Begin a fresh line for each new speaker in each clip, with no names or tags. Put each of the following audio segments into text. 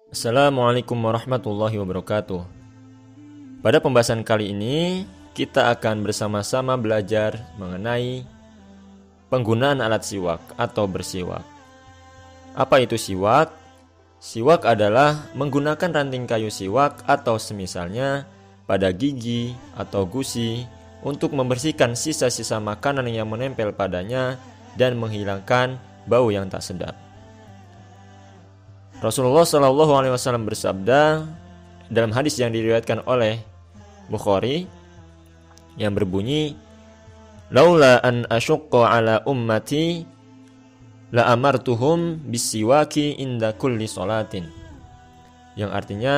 Assalamualaikum warahmatullahi wabarakatuh. Pada pembahasan kali ini, kita akan bersama-sama belajar mengenai penggunaan alat siwak atau bersiwak. Apa itu siwak? Siwak adalah menggunakan ranting kayu siwak atau semisalnya pada gigi atau gusi untuk membersihkan sisa-sisa makanan yang menempel padanya dan menghilangkan bau yang tak sedap. Rasulullah Shallallahu Alaihi Wasallam bersabda dalam hadis yang diriwayatkan oleh Bukhari yang berbunyi, "Laula an asyqa ala ummati la amartuhum bisiwaki inda kulli salatin." Yang artinya,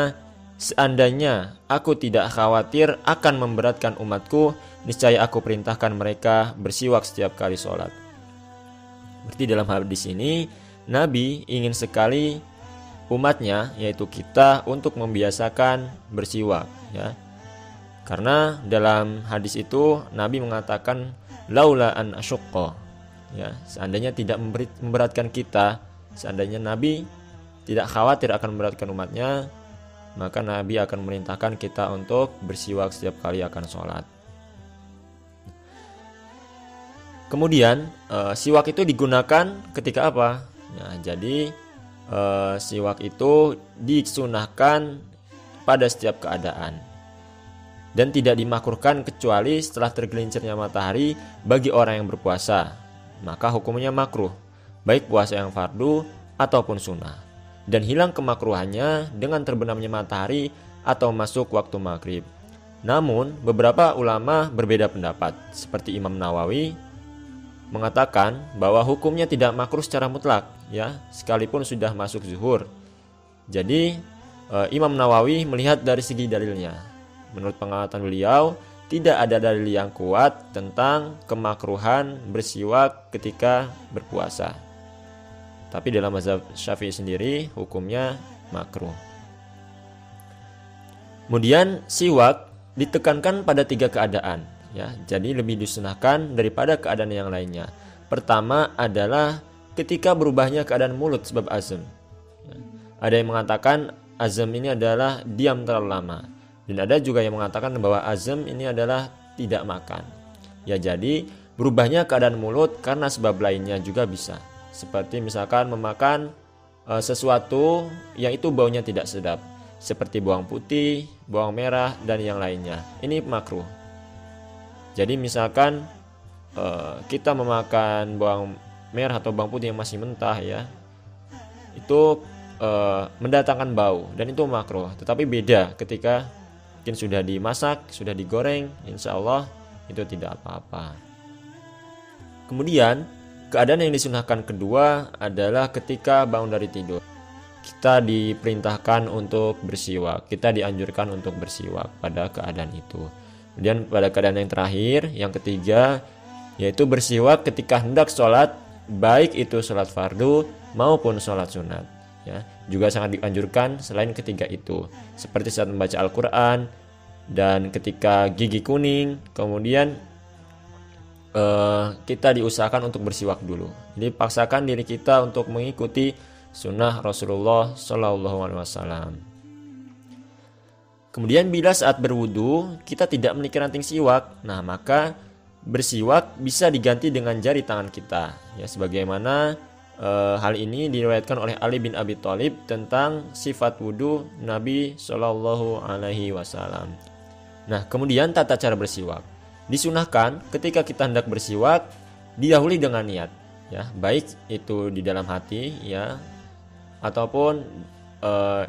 seandainya aku tidak khawatir akan memberatkan umatku, niscaya aku perintahkan mereka bersiwak setiap kali sholat. Berarti dalam hadis ini Nabi ingin sekali umatnya, yaitu kita, untuk membiasakan bersiwak, ya. Karena dalam hadis itu Nabi mengatakan laula an asyqa, ya, seandainya tidak memberatkan kita, seandainya Nabi tidak khawatir akan memberatkan umatnya, maka Nabi akan memerintahkan kita untuk bersiwak setiap kali akan sholat. Kemudian siwak itu digunakan ketika apa? Nah, jadi siwak itu disunahkan pada setiap keadaan dan tidak dimakruhkan kecuali setelah tergelincirnya matahari bagi orang yang berpuasa, maka hukumnya makruh, baik puasa yang fardu ataupun sunnah, dan hilang kemakruhannya dengan terbenamnya matahari atau masuk waktu maghrib. Namun beberapa ulama berbeda pendapat, seperti Imam Nawawi mengatakan bahwa hukumnya tidak makruh secara mutlak, ya, sekalipun sudah masuk zuhur. Jadi Imam Nawawi melihat dari segi dalilnya. Menurut pengamatan beliau, tidak ada dalil yang kuat tentang kemakruhan bersiwak ketika berpuasa. Tapi dalam mazhab Syafi'i sendiri hukumnya makruh. Kemudian siwak ditekankan pada 3 keadaan, ya, jadi lebih disunahkan daripada keadaan yang lainnya. Pertama adalah ketika berubahnya keadaan mulut sebab azam. Ada yang mengatakan azam ini adalah diam terlalu lama, dan ada juga yang mengatakan bahwa azam ini adalah tidak makan. Ya, jadi berubahnya keadaan mulut karena sebab lainnya juga bisa, seperti misalkan memakan sesuatu yang itu baunya tidak sedap, seperti bawang putih, bawang merah, dan yang lainnya. Ini makruh. Jadi misalkan kita memakan bawang merah atau bawang putih yang masih mentah, ya, itu mendatangkan bau dan itu makruh. Tetapi beda ketika mungkin sudah dimasak, sudah digoreng, insya Allah itu tidak apa-apa. Kemudian keadaan yang disunahkan kedua adalah ketika bangun dari tidur. Kita diperintahkan untuk bersiwak, kita dianjurkan untuk bersiwak pada keadaan itu. Kemudian pada keadaan yang terakhir, yang ketiga, yaitu bersiwak ketika hendak sholat, baik itu sholat fardu maupun sholat sunat, ya, juga sangat dianjurkan selain ketiga itu, seperti saat membaca Al-Quran dan ketika gigi kuning. Kemudian kita diusahakan untuk bersiwak dulu. Jadi paksakan diri kita untuk mengikuti sunnah Rasulullah SAW. Kemudian bila saat berwudu kita tidak memiliki ranting siwak, nah maka bersiwak bisa diganti dengan jari tangan kita, ya, sebagaimana hal ini diriwayatkan oleh Ali bin Abi Thalib tentang sifat wudu Nabi Shallallahu Alaihi Wasallam. Nah, kemudian tata cara bersiwak disunahkan ketika kita hendak bersiwak didahului dengan niat, ya, baik itu di dalam hati, ya, ataupun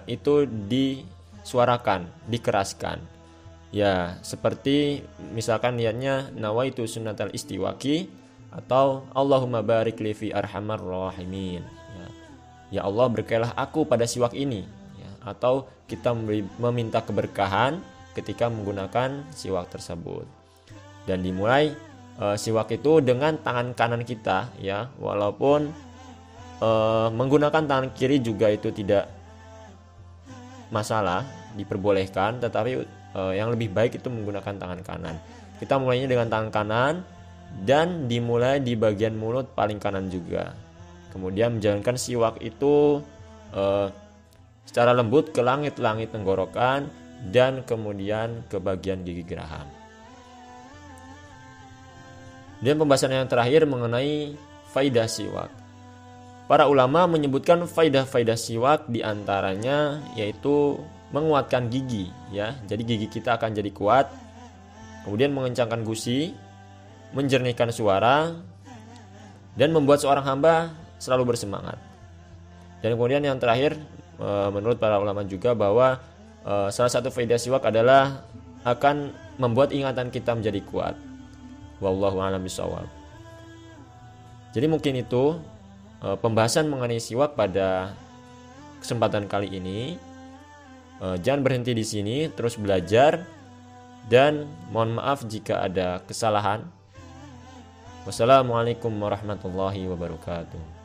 itu disuarakan, dikeraskan, ya, seperti misalkan niatnya nawaitu sunnatal istiwaki atau Allahumma barik li fi arhamar rahimin, ya Allah berkahilah aku pada siwak ini, ya, atau kita meminta keberkahan ketika menggunakan siwak tersebut. Dan dimulai siwak itu dengan tangan kanan kita, ya, walaupun menggunakan tangan kiri juga itu tidak masalah, diperbolehkan, tetapi yang lebih baik itu menggunakan tangan kanan. Kita mulainya dengan tangan kanan dan dimulai di bagian mulut paling kanan juga. Kemudian menjalankan siwak itu secara lembut ke langit-langit tenggorokan dan kemudian ke bagian gigi geraham. Dan pembahasan yang terakhir mengenai faidah siwak. Para ulama menyebutkan faidah-faidah siwak diantaranya yaitu menguatkan gigi, ya. Jadi gigi kita akan jadi kuat, kemudian mengencangkan gusi, menjernihkan suara, dan membuat seorang hamba selalu bersemangat. Dan kemudian yang terakhir, menurut para ulama juga bahwa salah satu faidah siwak adalah akan membuat ingatan kita menjadi kuat. Wallahu a'lam bishawab. Jadi mungkin itu pembahasan mengenai siwak pada kesempatan kali ini. Jangan berhenti di sini, terus belajar, dan mohon maaf jika ada kesalahan. Wassalamualaikum warahmatullahi wabarakatuh.